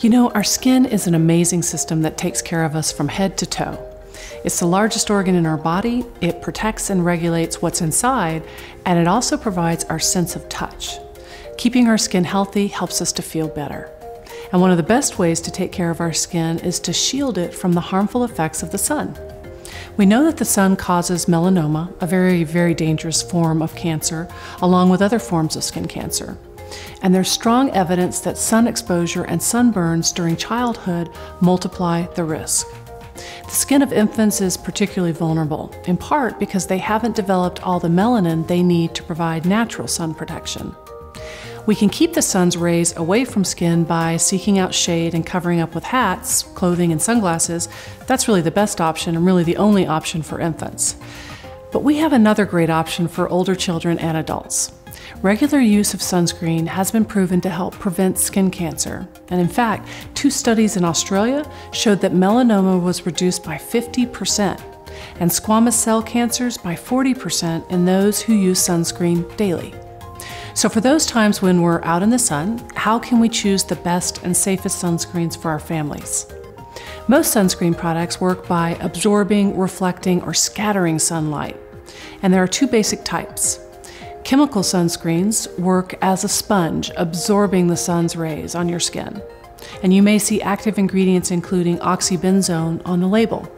You know, our skin is an amazing system that takes care of us from head to toe. It's the largest organ in our body, it protects and regulates what's inside, and it also provides our sense of touch. Keeping our skin healthy helps us to feel better. And one of the best ways to take care of our skin is to shield it from the harmful effects of the sun. We know that the sun causes melanoma, a very, very dangerous form of cancer, along with other forms of skin cancer. And there's strong evidence that sun exposure and sunburns during childhood multiply the risk. The skin of infants is particularly vulnerable, in part because they haven't developed all the melanin they need to provide natural sun protection. We can keep the sun's rays away from skin by seeking out shade and covering up with hats, clothing, and sunglasses. That's really the best option and really the only option for infants. But we have another great option for older children and adults. Regular use of sunscreen has been proven to help prevent skin cancer. And in fact, 2 studies in Australia showed that melanoma was reduced by 50% and squamous cell cancers by 40% in those who use sunscreen daily. So for those times when we're out in the sun, how can we choose the best and safest sunscreens for our families? Most sunscreen products work by absorbing, reflecting, or scattering sunlight. And there are 2 basic types. Chemical sunscreens work as a sponge, absorbing the sun's rays on your skin. And you may see active ingredients including oxybenzone on the label.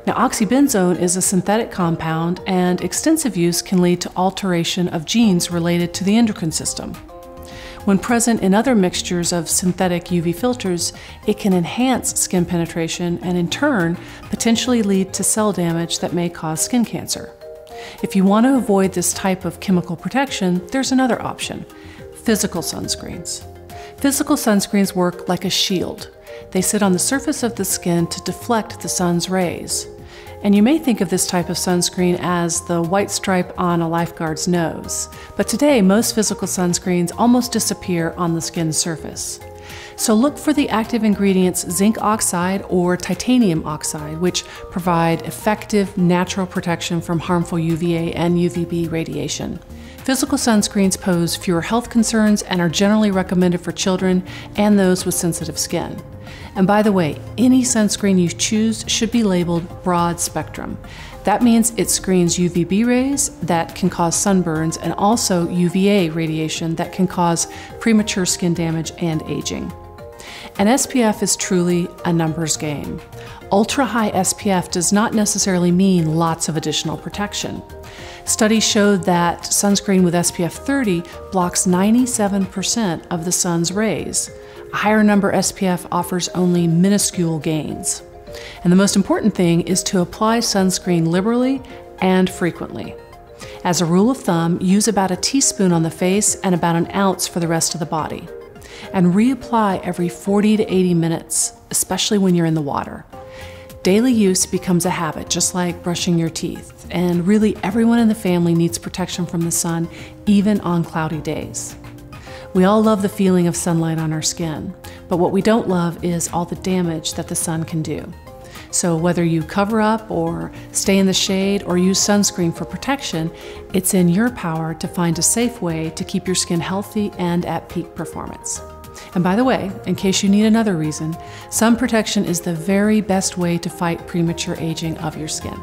Now, oxybenzone is a synthetic compound, and extensive use can lead to alteration of genes related to the endocrine system. When present in other mixtures of synthetic UV filters, it can enhance skin penetration and in turn potentially lead to cell damage that may cause skin cancer. If you want to avoid this type of chemical protection, there's another option: physical sunscreens. Physical sunscreens work like a shield. They sit on the surface of the skin to deflect the sun's rays. And you may think of this type of sunscreen as the white stripe on a lifeguard's nose. But today, most physical sunscreens almost disappear on the skin's surface. So look for the active ingredients zinc oxide or titanium oxide, which provide effective natural protection from harmful UVA and UVB radiation. Physical sunscreens pose fewer health concerns and are generally recommended for children and those with sensitive skin. And by the way, any sunscreen you choose should be labeled broad spectrum. That means it screens UVB rays that can cause sunburns and also UVA radiation that can cause premature skin damage and aging. And SPF is truly a numbers game. Ultra-high SPF does not necessarily mean lots of additional protection. Studies showed that sunscreen with SPF 30 blocks 97% of the sun's rays. A higher number SPF offers only minuscule gains. And the most important thing is to apply sunscreen liberally and frequently. As a rule of thumb, use about a teaspoon on the face and about an ounce for the rest of the body. And reapply every 40 to 80 minutes, especially when you're in the water. Daily use becomes a habit, just like brushing your teeth. And really, everyone in the family needs protection from the sun, even on cloudy days. We all love the feeling of sunlight on our skin, but what we don't love is all the damage that the sun can do. So whether you cover up or stay in the shade or use sunscreen for protection, it's in your power to find a safe way to keep your skin healthy and at peak performance. And by the way, in case you need another reason, sun protection is the very best way to fight premature aging of your skin.